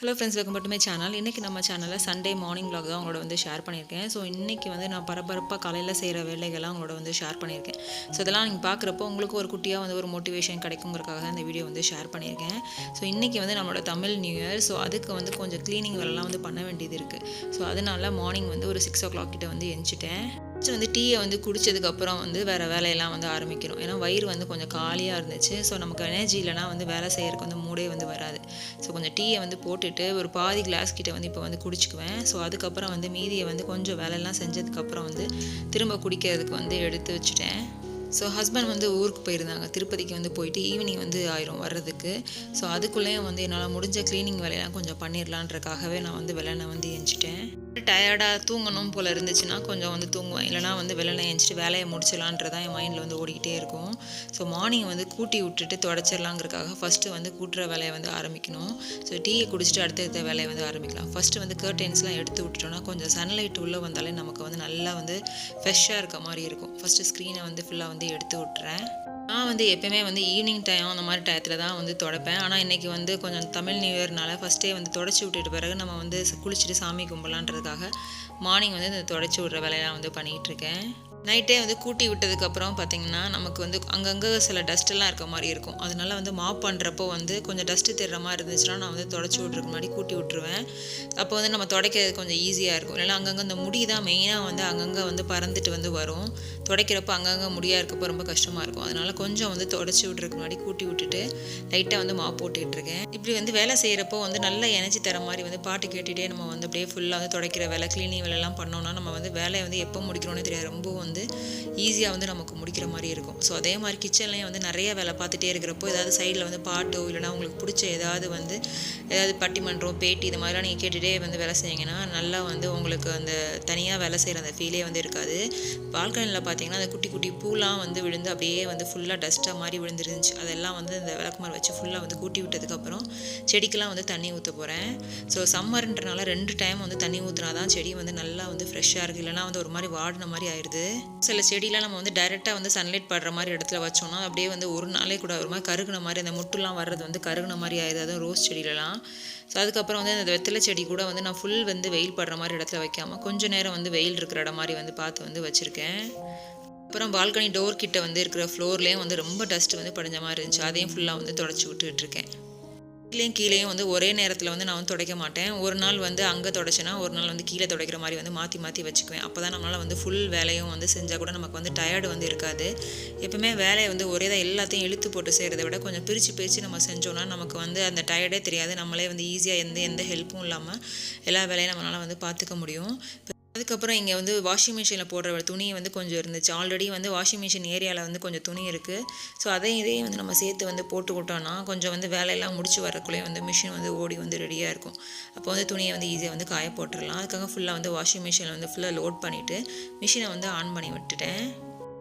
Hello friends, welcome back to my channel. இன்றைக்கி நம்ம சேனலில் சண்டே மார்னிங் vlog தான் உங்களோட வந்து ஷேர் பண்ணியிருக்கேன். ஸோ இன்றைக்கி வந்து நான் பரபரப்பாக காலையில் செய்கிற வேலைகள்லாம் உங்களோட வந்து ஷேர் பண்ணியிருக்கேன். ஸோ இதெல்லாம் நீங்கள் பார்க்குறப்போ உங்களுக்கு ஒரு குட்டியாக வந்து ஒரு மோட்டிவேஷன் கிடைக்குங்கிறதுக்காக தான் இந்த வீடியோ வந்து ஷேர் பண்ணியிருக்கேன். ஸோ இன்றைக்கி வந்து நம்மளோட தமிழ் நியூ இயர். ஸோ அதுக்கு வந்து கொஞ்சம் க்ளீனிங் வேலைலாம் வந்து பண்ண வேண்டியது இருக்குது. ஸோ அதனால மார்னிங் வந்து ஒரு 6 o'clock கிட்ட வந்து எந்திச்சிட்டேன். வந்து டீயை வந்து குடித்ததுக்கப்புறம் வந்து வேறு வேலையெல்லாம் வந்து ஆரம்பிக்கணும். ஏன்னா வயிறு வந்து கொஞ்சம் காலியாக இருந்துச்சு. ஸோ நமக்கு எனர்ஜி இல்லைனா வந்து வேலை செய்கிறதுக்கு வந்து மூடே வந்து வராது. ஸோ கொஞ்சம் டீயை வந்து போட்டுட்டு ஒரு பாதி கிளாஸ் கிட்ட வந்து இப்போ வந்து குடிச்சுக்குவேன். ஸோ அதுக்கப்புறம் வந்து மீதியை வந்து கொஞ்சம் வேலையெல்லாம் செஞ்சதுக்கப்புறம் வந்து திரும்ப குடிக்கிறதுக்கு வந்து எடுத்து வச்சுட்டேன். ஸோ ஹஸ்பண்ட் வந்து ஊருக்கு போயிருந்தாங்க. திருப்பதிக்கு வந்து போயிட்டு ஈவினிங் வந்து ஆயிரும் வர்றதுக்கு. ஸோ அதுக்குள்ளேயும் வந்து என்னால் முடிஞ்ச க்ளீனிங் வேலையெல்லாம் கொஞ்சம் பண்ணிடலான்றக்காகவே நான் வந்து வெள்ளனை வந்து எஞ்சிட்டேன். டயர்டாக தூங்கணும் போல் இருந்துச்சுன்னா கொஞ்சம் வந்து தூங்குவேன். இல்லைனா வந்து வெள்ளனை எஞ்சிட்டு வேலையை முடிச்சிடலான்றதான் என் மைண்டில் வந்து ஓடிக்கிட்டே இருக்கும். ஸோ மார்னிங் வந்து கூட்டி விட்டுட்டு தொடச்சிடலாங்கிறதுக்காக ஃபஸ்ட்டு வந்து கூட்டுற வேலையை வந்து ஆரம்பிக்கணும். ஸோ டீயை குடிச்சிட்டு அடுத்த வேலையை வந்து ஆரம்பிக்கலாம். ஃபஸ்ட்டு வந்து கர்டென்ஸ்லாம் எடுத்து விட்டுட்டோன்னா கொஞ்சம் சன்லைட் உள்ளே வந்தாலே நமக்கு வந்து நல்லா வந்து ஃப்ரெஷ்ஷாக இருக்க மாதிரி இருக்கும். ஃபஸ்ட்டு ஸ்க்ரீனை வந்து ஃபுல்லாக வந்து எடுத்து விட்டுறேன். நான் வந்து எப்போயுமே வந்து ஈவினிங் டைம் அந்த மாதிரி டயத்தில் தான் வந்து துடைப்பேன். ஆனால் இன்றைக்கி வந்து கொஞ்சம் தமிழ் நியூ இயர்னால ஃபஸ்ட்டே வந்து தொடச்சி விட்டுட்டு பிறகு நம்ம வந்து குளிச்சுட்டு சாமி கும்பலான்றதுக்காக மார்னிங் வந்து இந்த தொடச்சி விட்ற வேலையெல்லாம் வந்து பண்ணிகிட்ருக்கேன். நைட்டே வந்து கூட்டி விட்டதுக்கப்புறம் பார்த்திங்கன்னா நமக்கு வந்து அங்கங்கே சில டஸ்ட்டெல்லாம் இருக்க மாதிரி இருக்கும். அதனால வந்து மாப் பண்ணுறப்போ வந்து கொஞ்சம் டஸ்ட்டு தெரிற மாதிரி இருந்துச்சுன்னா நான் வந்து தொடச்சி விட்றதுக்கு முன்னாடி கூட்டி விட்ருவேன். அப்போ வந்து நம்ம துடைக்கிறது கொஞ்சம் ஈஸியாக இருக்கும். இல்லைனா அங்கங்கே இந்த முடி தான் மெயினாக வந்து அங்கங்கே வந்து பறந்துட்டு வந்து வரும். துடைக்கிறப்போ அங்கங்கே முடியாக இருக்கப்போ ரொம்ப கஷ்டமாக இருக்கும். அதனால் கொஞ்சம் வந்து தொடச்சி விட்றதுக்கு முன்னாடி கூட்டி விட்டுட்டு லைட்டாக வந்து மாப் போட்டுட்ருக்கேன். இப்படி வந்து வேலை செய்கிறப்போ வந்து நல்ல எனர்ஜி தர மாதிரி வந்து பாட்டு கேட்டுகிட்டே நம்ம வந்து அப்படியே ஃபுல்லாக வந்து துடைக்கிற வேலை, க்ளீனிங் வேலைலாம் பண்ணோன்னா நம்ம வந்து வேலையை வந்து எப்போ முடிக்கிறோன்னே தெரியாது. ரொம்ப வந்து ஈஸியாக வந்து நமக்கு முடிக்கிற மாதிரி இருக்கும். ஸோ அதே மாதிரி கிச்சன்லேயும் வந்து நிறைய வேலை பார்த்துட்டே இருக்கிறப்போ ஏதாவது சைடில் வந்து பாட்டோ இல்லைனா உங்களுக்கு பிடிச்ச ஏதாவது பட்டிமன்றம், பேட்டி இது மாதிரிலாம் நீங்கள் கேட்டுகிட்டே வந்து வேலை செய்யுங்கன்னா நல்லா வந்து உங்களுக்கு அந்த தனியாக வேலை செய்கிற அந்த ஃபீலே வந்து இருக்காது. பால்கனியில் பார்த்தீங்கன்னா அந்த குட்டி குட்டி பூலாம் வந்து விழுந்து அப்படியே வந்து ஃபுல்லாக டஸ்ட்டாக மாதிரி விழுந்துருந்துச்சு. அதெல்லாம் வந்து இந்த விளக்குமாறு வச்சு ஃபுல்லாக வந்து கூட்டி விட்டதுக்கப்புறம் செடிக்கெலாம் வந்து தண்ணி ஊற்ற போகிறேன். ஸோ சம்மர்ன்றனால 2 டைம் வந்து தண்ணி ஊற்றினா தான் செடி வந்து நல்லா வந்து ஃப்ரெஷ்ஷாக இருக்குது. இல்லைனா வந்து ஒரு மாதிரி வாடின மாதிரி ஆயிடுது. சில செடியெலாம் நம்ம வந்து டைரெக்டாக வந்து சன்லைட் படுற மாதிரி இடத்துல வச்சோம்னா அப்படியே வந்து ஒரு நாளே கூட ஒரு மாதிரி கருகுன மாதிரி அந்த முட்டுலாம் வர்றது வந்து கருகுன மாதிரி ஆயிடுது. அதுவும் ரோஸ் செடியிலலாம். ஸோ அதுக்கப்புறம் வந்து அந்த வெத்தலை செடி கூட வந்து நான் ஃபுல் வந்து வெயில் படுற மாதிரி இடத்துல வைக்காமல் கொஞ்சம் நேரம் வந்து வெயில் இருக்கிற இடம் மாதிரி வந்து பார்த்து வந்து வச்சுருக்கேன். அப்புறம் பால்கனி டோர் கிட்ட வந்து இருக்கிற ஃப்ளோர்லேயும் வந்து ரொம்ப டஸ்ட் வந்து படிஞ்ச மாதிரி இருந்துச்சு. அதையும் ஃபுல்லாக வந்து தொடச்சி விட்டுருக்கேன். கீழேயும் வந்து ஒரே நேரத்தில் வந்து நான் வந்து துடைக்க மாட்டேன். ஒரு நாள் வந்து அங்கே துடைச்சேன்னா ஒரு நாள் வந்து கீழே துடைக்கிற மாதிரி வந்து மாற்றி மாற்றி வச்சுக்குவேன். அப்போ தான் நம்மளால் வந்து ஃபுல் வேலையும் வந்து செஞ்சால் கூட நமக்கு வந்து டயர்டு வந்து இருக்காது. எப்பவுமே வேலையை வந்து ஒரே தான் எல்லாத்தையும் இழுத்து போட்டு செய்கிறத விட கொஞ்சம் பிரித்து நம்ம செஞ்சோன்னா நமக்கு வந்து அந்த டயர்டே தெரியாது. நம்மளே வந்து ஈஸியாக எந்த ஹெல்ப்பும் இல்லாமல் எல்லா வேலையும் நம்மளால் வந்து பார்த்துக்க முடியும். அதுக்கப்புறம் இங்கே வந்து வாஷிங் மிஷினில் போடுற துணி வந்து கொஞ்சம் இருந்துச்சு. ஆல்ரெடி வந்து வாஷிங் மிஷின் ஏரியாவில் வந்து கொஞ்சம் துணி இருக்குது. ஸோ இதையும் வந்து நம்ம சேர்த்து வந்து போட்டு விட்டோன்னா கொஞ்சம் வந்து வேலையெல்லாம் முடிச்சு வரக்குள்ளே வந்து மிஷின் வந்து ஓடி வந்து ரெடியாக இருக்கும். அப்போ வந்து துணியை வந்து ஈஸியாக வந்து காய போட்டுடலாம். அதுக்காக ஃபுல்லாக வந்து வாஷிங் மிஷினில் வந்து ஃபுல்லாக லோட் பண்ணிவிட்டு மிஷினை வந்து ஆன் பண்ணி விட்டுட்டேன்.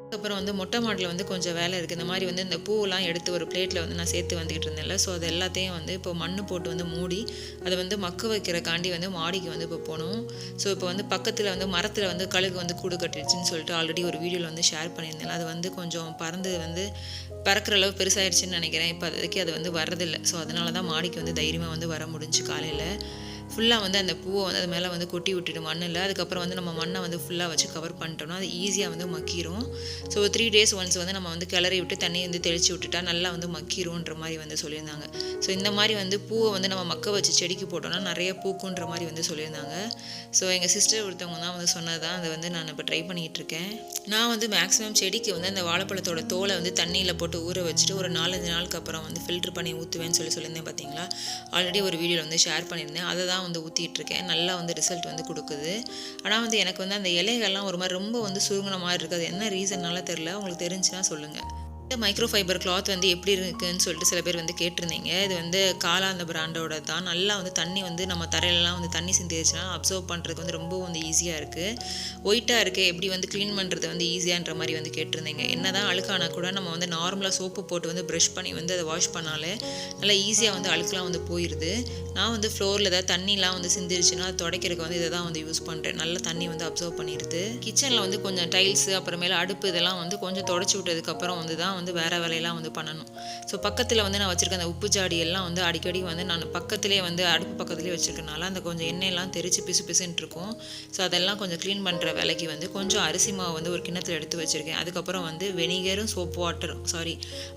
அதுக்கப்புறம் வந்து மொட்டை மாடியில் வந்து கொஞ்சம் வேலை இருக்குது. இந்த மாதிரி வந்து இந்த பூவெல்லாம் எடுத்து ஒரு பிளேட்டில் வந்து நான் சேர்த்து வந்துக்கிட்டு இருந்தேன்ல. ஸோ அது எல்லாத்தையும் வந்து இப்போ மண் போட்டு வந்து மூடி அதை வந்து மக்க வைக்கிறக்காண்டி வந்து மாடிக்கு வந்து இப்போ போகணும். ஸோ இப்போ வந்து பக்கத்தில் வந்து மரத்தில் வந்து கழுகு வந்து கூடு கட்டிடுச்சுன்னு சொல்லிட்டு ஆல்ரெடி ஒரு வீடியோவில் வந்து ஷேர் பண்ணியிருந்தேன். அது வந்து கொஞ்சம் பறந்து வந்து பறக்கிற அளவு பெருசாகிடுச்சின்னு நினைக்கிறேன். இப்போ அதுக்கு அது வந்து வரதில்லை. ஸோ அதனால தான் மாடிக்கு வந்து தைரியமாக வந்து வர முடிஞ்சு காலையில். ஃபுல்லாக வந்து அந்த பூவை வந்து அது மேலே வந்து கொட்டி விட்டுட்டு மண்ணில் அதுக்கப்புறம் வந்து நம்ம மண்ணை வந்து ஃபுல்லாக வச்சு கவர் பண்ணிட்டோம்னா அது ஈஸியாக வந்து மக்கிரும். ஸோ 3 days ஒன்ஸ் வந்து நம்ம வந்து கிளறி விட்டு தண்ணி வந்து தெளித்து விட்டுட்டா நல்லா வந்து மக்கிரும்ன்ற மாதிரி வந்து சொல்லியிருந்தாங்க. ஸோ இந்த மாதிரி வந்து பூவை வந்து நம்ம மக்க வச்சு செடிக்கு போட்டோம்னா நிறைய பூக்குன்ற மாதிரி வந்து சொல்லியிருந்தாங்க. ஸோ எங்கள் சிஸ்டர் ஒருத்தவங்க தான் வந்து சொன்னது தான் அதை வந்து நான் இப்போ ட்ரை பண்ணிகிட்டு இருக்கேன். நான் வந்து மேக்ஸிமம் செடிக்கு வந்து அந்த வாழைப்பழத்தோட தோலை வந்து தண்ணியில் போட்டு ஊற வச்சுட்டு ஒரு 4-5 நாளுக்கு அப்புறம் வந்து ஃபில்ட்ரு பண்ணி ஊற்றுவேன்னு சொல்லியிருந்தேன். பார்த்தீங்களா, ஆல்ரெடி ஒரு வீடியோவில் வந்து ஷேர் பண்ணியிருந்தேன். அதை தான் வந்து ஊற்றிட்டுருக்கேன். நல்லா வந்து ரிசல்ட் வந்து கொடுக்குது. ஆனால் வந்து எனக்கு வந்து அந்த இலைகள்லாம் ஒரு மாதிரி ரொம்ப வந்து சுருங்கின மாதிரி இருக்குது. என்ன ரீசன்னால தெரில. உங்களுக்கு தெரிஞ்சுன்னா சொல்லுங்கள். இந்த மைக்ரோ ஃபைபர் கிளாத் வந்து எப்படி இருக்குன்னு சொல்லிட்டு சில பேர் வந்து கேட்டிருந்தீங்க. இது வந்து காலா அந்த பிராண்டோட தான். நல்லா வந்து தண்ணி வந்து நம்ம தரையிலலாம் வந்து தண்ணி சிந்திச்சுன்னா அப்சர்வ் பண்ணுறதுக்கு வந்து ரொம்ப வந்து ஈஸியாக இருக்குது. ஒயிட்டாக இருக்குது, எப்படி வந்து க்ளீன் பண்ணுறது வந்து ஈஸியான்ற மாதிரி வந்து கேட்டிருந்தீங்க. என்ன தான் அழுக்கானா கூட நம்ம வந்து நார்மலாக சோப்பு போட்டு வந்து ப்ரஷ் பண்ணி வந்து அதை வாஷ் பண்ணாலே நல்லா ஈஸியாக வந்து அழுக்கெலாம் வந்து போயிடுது. நான் வந்து ஃப்ளோரில் ஏதாவது தண்ணிலாம் வந்து சிந்திருச்சுன்னா அது துடைக்கிறதுக்கு வந்து இதை தான் வந்து யூஸ் பண்ணுறேன். நல்லா தண்ணி வந்து அப்சர்வ் பண்ணிடுது. கிச்சனில் வந்து கொஞ்சம் டைல்ஸு அப்புறமேல அடுப்பு இதெல்லாம் வந்து கொஞ்சம் தொடச்சி விட்டதுக்கப்புறம் வந்து தான் வந்து வேறு வேலையெல்லாம் வந்து பண்ணணும். ஸோ பக்கத்தில் வந்து நான் வச்சுருக்க அந்த உப்பு ஜாடி எல்லாம் வந்து அடிக்கடி வந்து நான் பக்கத்துலேயே வந்து அடுப்பு பக்கத்துலேயே வச்சுருக்கனால அந்த கொஞ்சம் எண்ணெயெல்லாம் தெரித்து பிசு பிசுன்ட்டு இருக்கும். ஸோ அதெல்லாம் கொஞ்சம் க்ளீன் பண்ணுற வேலைக்கு வந்து கொஞ்சம் அரிசி மாவு வந்து ஒரு கிண்ணத்தில் எடுத்து வச்சுருக்கேன். அதுக்கப்புறம் வந்து வெனிகரும்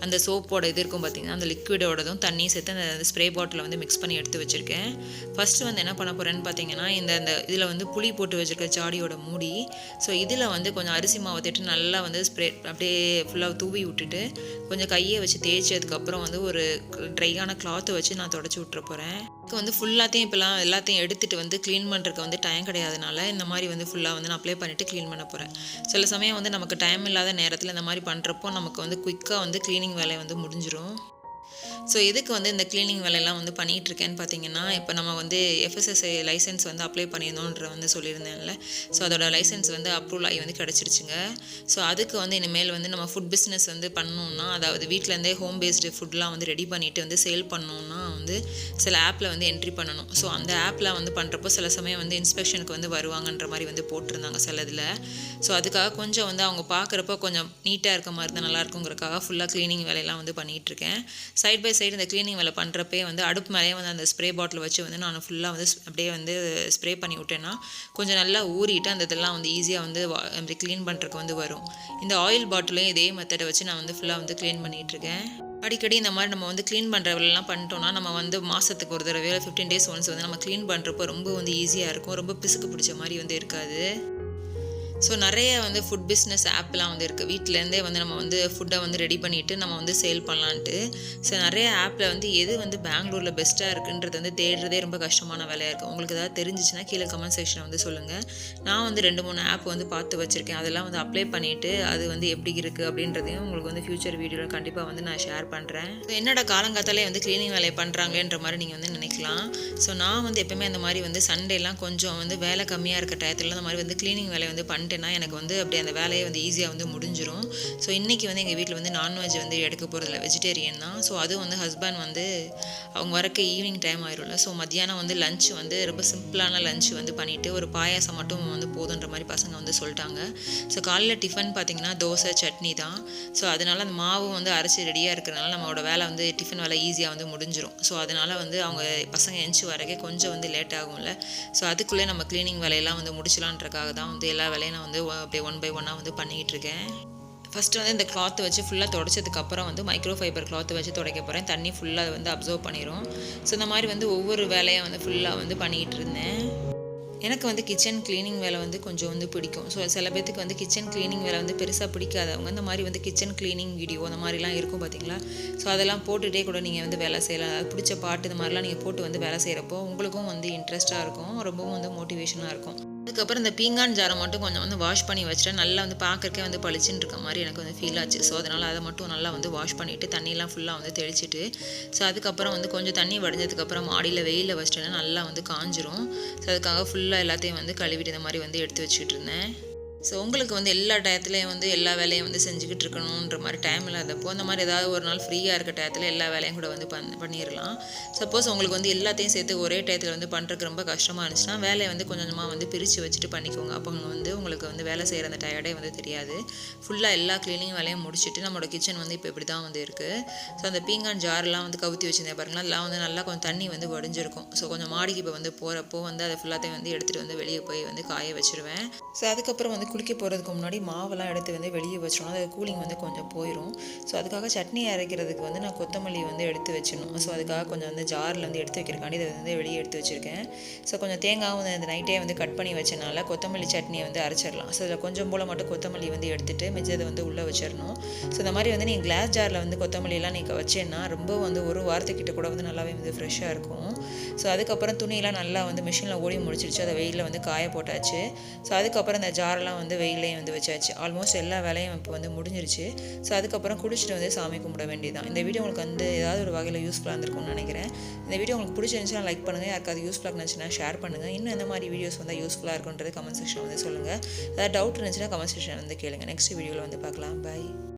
அந்த சோப்போட இது இருக்கும் பார்த்திங்கன்னா, அந்த லிக்விடோடதும் தண்ணியும் சேர்த்து அந்த ஸ்ப்ரே பாட்டில் வந்து மிக்ஸ் பண்ணி எடுத்து வச்சுருக்கேன். ஃபஸ்ட்டு வந்து என்ன பண்ண போகிறேன்னு பார்த்தீங்கன்னா, இந்த இதில் வந்து புளி போட்டு வச்சுருக்க ஜாடியோட மூடி, ஸோ இதில் வந்து கொஞ்சம் அரிசி மாவை தட்டி நல்லா வந்து ஸ்ப்ரே அப்படியே ஃபுல்லாக தூவி விட்டுட்டு கொஞ்சம் கையை வச்சு தேய்ச்சதுக்கப்புறம் வந்து ஒரு ட்ரையான கிளாத்தை வச்சு நான் தொடச்சி விட்டுற போகிறேன். வந்து ஃபுல்லாத்தையும் இப்போலாம் எல்லாத்தையும் எடுத்துகிட்டு வந்து க்ளீன் பண்ணுறதுக்கு வந்து டைம் கிடையாதுனால இந்த மாதிரி வந்து ஃபுல்லாக வந்து நான் அப்ளை பண்ணிவிட்டு க்ளீன் பண்ண போகிறேன். சில சமயம் வந்து நமக்கு டைம் இல்லாத நேரத்தில் இந்த மாதிரி பண்ணுறப்போ நமக்கு வந்து குயிக்காக வந்து க்ளீனிங் வேலையை வந்து முடிஞ்சிடும். ஸோ எதுக்கு வந்து இந்த க்ளீனிங் வேலையெல்லாம் வந்து பண்ணிகிட்ருக்கேன்னு பார்த்தீங்கன்னா, இப்போ நம்ம வந்து FSSAI லைசன்ஸ் வந்து அப்ளை பண்ணியிருந்தோன்ற வந்து சொல்லியிருந்தேன்ல. ஸோ அதோட லைசன்ஸ் வந்து அப்ரூவல் ஆகி வந்து கிடச்சிருச்சுங்க. ஸோ அதுக்கு வந்து இனிமேல் வந்து நம்ம ஃபுட் பிஸ்னஸ் வந்து பண்ணணுன்னா, அதாவது வீட்டிலேருந்தே ஹோம் பேஸ்டு ஃபுட்லாம் வந்து ரெடி பண்ணிவிட்டு வந்து சேல் பண்ணணுன்னா வந்து சில ஆப்பில் வந்து என்ட்ரி பண்ணணும். ஸோ அந்த ஆப்பில் வந்து பண்ணுறப்போ சில சமயம் வந்து இன்ஸ்பெக்ஷனுக்கு வந்து வருவாங்கன்ற மாதிரி வந்து போட்டிருந்தாங்க சில இதில். ஸோ அதுக்காக கொஞ்சம் வந்து அவங்க பார்க்குறப்போ கொஞ்சம் நீட்டாக இருக்க மாதிரி தான் நல்லாயிருக்குங்கிறக்காக ஃபுல்லாக க்ளீனிங் வேலையெல்லாம் வந்து பண்ணிகிட்ருக்கேன். சைட் பை சைடு இந்த க்ளீனிங் வேலை பண்ணுறப்பே வந்து அடுப்பு மேலேயே வந்து அந்த ஸ்ப்ரே பாட்டில் வச்சு வந்து நான் ஃபுல்லாக வந்து அப்படியே வந்து ஸ்ப்ரே பண்ணி விட்டேன்னா கொஞ்சம் நல்லா ஊறிட்டு அந்த இதெல்லாம் வந்து ஈஸியாக வந்து அப்படி க்ளீன் பண்ணுறதுக்கு வந்து வரும். இந்த ஆயில் பாட்டிலையும் இதே மெத்தடை வச்சு நான் வந்து ஃபுல்லாக வந்து க்ளீன் பண்ணிகிட்ருக்கேன். அடிக்கடி இந்த மாதிரி நம்ம வந்து க்ளீன் பண்ணுற வேலைலாம் பண்ணிட்டோம்னா நம்ம வந்து மாதத்துக்கு ஒரு தடவை 15 days ஒன்ஸ் வந்து நம்ம க்ளீன் பண்ணுறப்போ ரொம்ப வந்து ஈஸியாக இருக்கும். ரொம்ப பிசுக்கு பிடிச்ச மாதிரி வந்து இருக்காது. ஸோ நிறைய வந்து ஃபுட் பிஸ்னஸ் ஆப்லாம் வந்து இருக்குது. வீட்டிலேருந்தே வந்து நம்ம வந்து ஃபுட்டை வந்து ரெடி பண்ணிவிட்டு நம்ம வந்து சேல் பண்ணலான்ட்டு. ஸோ நிறைய ஆப்பில் வந்து எது வந்து பெங்களூரில் பெஸ்ட்டாக இருக்குன்றது வந்து தேடுறதே ரொம்ப கஷ்டமான வேலையாக இருக்குது. உங்களுக்கு ஏதாவது தெரிஞ்சிச்சுன்னா கீழே கமெண்ட் செக்ஷனில் வந்து சொல்லுங்கள். நான் வந்து 2-3 ஆப் வந்து பார்த்து வச்சுருக்கேன். அதெல்லாம் வந்து அப்ளை பண்ணிவிட்டு அது வந்து எப்படி இருக்குது அப்படின்றதையும் உங்களுக்கு வந்து ஃப்யூச்சர் வீடியோவில் கண்டிப்பாக வந்து நான் ஷேர் பண்ணுறேன். ஸோ என்னோட காலங்காத்தாலே வந்து க்ளீனிங் வேலையை பண்ணுறாங்களேன்ற மாதிரி நீங்கள் வந்து நினைக்கலாம். ஸோ நான் வந்து எப்போயுமே அந்த மாதிரி வந்து சண்டேலாம் கொஞ்சம் வந்து வேலை கம்மியாக இருக்க டயத்தில் அந்த மாதிரி வந்து க்ளீனிங் வேலையை வந்து பண்ணிட்டேன்னா எனக்கு வந்து அப்படி அந்த வேலையை வந்து ஈஸியாக வந்து முடிஞ்சிடும். ஸோ இன்றைக்கி வந்து எங்கள் வீட்டில் வந்து நான்வெஜ் வந்து எடுக்க போகிறதில்ல, வெஜிடேரியன் தான். ஸோ அது வந்து ஹஸ்பண்ட் வந்து அவங்க வரக்கு ஈவினிங் டைம் ஆயிரும்ல. ஸோ மத்தியானம் வந்து லஞ்ச் வந்து ரொம்ப சிம்பிளான லஞ்ச் வந்து பண்ணிவிட்டு ஒரு பாயாசம் மட்டும் வந்து போதுன்ற மாதிரி பசங்க வந்து சொல்லிட்டாங்க. ஸோ காலையில் டிஃபன் பார்த்திங்கன்னா தோசை சட்னி தான். ஸோ அதனால் அந்த மாவு வந்து அரைச்சி ரெடியாக இருக்கிறனால நம்மளோட வேலை வந்து டிஃபன் வேலை ஈஸியாக வந்து முடிஞ்சிடும். ஸோ அதனால் வந்து அவங்க பசங்க எந்திச்சு வரக்கே கொஞ்சம் வந்து லேட் ஆகும்ல. ஸோ அதுக்குள்ளே நம்ம க்ளீனிங் வேலையெல்லாம் வந்து முடிச்சலான்றக்காக தான் வந்து எல்லா வேலையும் நான் வந்து அப்படியே 1 by 1 வந்து பண்ணிகிட்டு இருக்கேன். ஃபஸ்ட்டு வந்து இந்த கிளாத்தை வச்சு ஃபுல்லாக துடைச்சதுக்கப்புறம் வந்து மைக்ரோ ஃபைபர் கிளாத்தை வச்சு துடைக்க போகிறேன். தண்ணி ஃபுல்லாக வந்து அப்சர்வ் பண்ணிடும். ஸோ இந்த மாதிரி வந்து ஒவ்வொரு வேலையை வந்து ஃபுல்லாக வந்து பண்ணிகிட்டு இருந்தேன். எனக்கு வந்து கிச்சன் க்ளீனிங் வேலை வந்து கொஞ்சம் வந்து பிடிக்கும். ஸோ சில பேத்துக்கு வந்து கிச்சன் க்ளீனிங் வேலை வந்து பெருசாக பிடிக்காதவங்க இந்த மாதிரி வந்து கிச்சன் க்ளீனிங் வீடியோ அந்த மாதிரிலாம் இருக்கும் பார்த்திங்களா. ஸோ அதெல்லாம் போட்டுகிட்டே கூட நீங்கள் வந்து வேலை செய்யலாம். அது பிடிச்ச பாட்டு இந்த மாதிரிலாம் நீங்கள் போட்டு வந்து வேலை செய்கிறப்போ உங்களுக்கும் வந்து இன்ட்ரெஸ்ட்டாக இருக்கும், ரொம்பவும் வந்து மோட்டிவேஷனாக இருக்கும். அதுக்கப்புறம் இந்த பீங்கான் ஜாரை மட்டும் கொஞ்சம் வந்து வாஷ் பண்ணி வச்சுட்டா நல்லா வந்து பார்க்கறக்கே வந்து பளிச்சுன்னு இருக்க மாதிரி எனக்கு வந்து ஃபீல் ஆச்சு. ஸோ அதனால் அதை மட்டும் நல்லா வந்து வாஷ் பண்ணிவிட்டு தண்ணியெலாம் ஃபுல்லாக வந்து தெளிச்சிட்டு, ஸோ அதுக்கப்புறம் வந்து கொஞ்சம் தண்ணி வடிஞ்சதுக்கப்புறம் மாடியில் வெயிலில் வச்சிட்டேன்னா நல்லா வந்து காஞ்சிரும். ஸோ அதுக்காக ஃபுல்லாக எல்லாத்தையும் வந்து கழுவிட்டு இந்த மாதிரி வந்து எடுத்து வச்சுக்கிட்டு இருந்தேன். ஸோ உங்களுக்கு வந்து எல்லா டயத்துலேயும் வந்து எல்லா வேலையும் வந்து செஞ்சுக்கிட்டு இருக்கணுன்ற மாதிரி டைம் இல்லாதப்போ அந்த மாதிரி ஏதாவது ஒரு நாள் ஃப்ரீயாக இருக்க டயத்தில் எல்லா வேலையும் கூட வந்து பண்ணிடலாம். சப்போஸ் உங்களுக்கு வந்து எல்லாத்தையும் சேர்த்து ஒரே டயத்தில் வந்து பண்ணுறதுக்கு ரொம்ப கஷ்டமாக இருந்துச்சுன்னா வேலையை வந்து கொஞ்சம் கொஞ்சமாக வந்து பிரித்து வச்சுட்டு பண்ணிக்கோங்க. அப்போ வந்து உங்களுக்கு வந்து வேலை செய்கிற அந்த டயர்டே வந்து தெரியாது. ஃபுல்லாக எல்லா க்ளீனிங் வேலையும் முடிச்சுட்டு நம்மளோட கிச்சன் வந்து இப்போ இப்படி தான் வந்து இருக்குது. ஸோ அந்த பீங்கான் ஜாரெலாம் வந்து கவுத்தி வச்சுருந்தேன் பாருங்களா, அதெல்லாம் வந்து நல்லா கொஞ்சம் தண்ணி வந்து வடிஞ்சிருக்கும். ஸோ கொஞ்சம் மாடிக்கு இப்போ வந்து போகிறப்போ வந்து அதை ஃபுல்லாத்தையும் வந்து எடுத்துகிட்டு வந்து வெளியே போய் வந்து காய வச்சுருவேன். ஸோ அதுக்கப்புறம் வந்து குளிக்க போகிறதுக்கு முன்னாடி மாவெல்லாம் எடுத்து வந்து வெளியே வச்சிடணும். அது கூலிங் வந்து கொஞ்சம் போயிடும். ஸோ அதுக்காக சட்னி அரைக்கிறதுக்கு வந்து நான் கொத்தமல்லி வந்து எடுத்து வச்சிடணும். ஸோ அதுக்காக கொஞ்சம் வந்து ஜாரில் வந்து எடுத்து வைக்கிறக்காண்டி இதை வந்து வெளியே எடுத்து வச்சுருக்கேன். ஸோ கொஞ்சம் தேங்காயும் வந்து அந்த நைட்டே வந்து கட் பண்ணி வச்சனால கொத்தமல்லி சட்னியை வந்து அரைச்சிடலாம். ஸோ அதில் கொஞ்சம் போல் மட்டும் கொத்தமல்லி வந்து எடுத்துகிட்டு மிச்சத்தை வந்து உள்ளே வச்சிடணும். ஸோ இந்த மாதிரி வந்து நீங்கள் கிளாஸ் ஜாரில் வந்து கொத்தமல்லியெல்லாம் நீங்கள் வச்சேன்னா ரொம்ப வந்து ஒரு வாரத்துக்கிட்ட கூட வந்து நல்லாவே வந்து ஃப்ரெஷ்ஷாக இருக்கும். ஸோ அதுக்கப்புறம் துணியெல்லாம் நல்லா வந்து மிஷினில் ஓடி முடிச்சிருச்சு. அதை வெயிலில் வந்து காய போட்டாச்சு. ஸோ அதுக்கப்புறம் இந்த ஜாரெல்லாம் வந்து வெயிலையும் வந்து வச்சாச்சு. ஆல்மோஸ்ட் எல்லா வேலையும் இப்போ வந்து முடிஞ்சிருச்சு. ஸோ அதுக்கப்புறம் குடிச்சிட்டு வந்து சாமி கும்பிட வேண்டியதான். இந்த வீடியோ உங்களுக்கு வந்து ஏதாவது ஒரு வகையில் யூஸ்ஃபுல்லாக இருந்திருக்கும்னு நினைக்கிறேன். இந்த வீடியோ உங்களுக்கு பிடிச்சிருந்துச்சுன்னா லைக் பண்ணுங்கள். யாருக்காவது யூஸ்ஃபுல்லாக இருந்துச்சுன்னா ஷேர் பண்ணுங்கள். இன்னும் எந்த மாதிரி வீடியோஸ் வந்து யூஸ்ஃபுல்லாக இருக்குன்றது கமெண்ட் செக்ஷன் வந்து சொல்லுங்கள். ஏதாவது டவுட் இருந்துச்சுன்னா கமெண்ட் செக்ஷன் வந்து கேளுங்க. நெக்ஸ்ட் வீடியோவில் வந்து பார்க்கலாம். பாய்.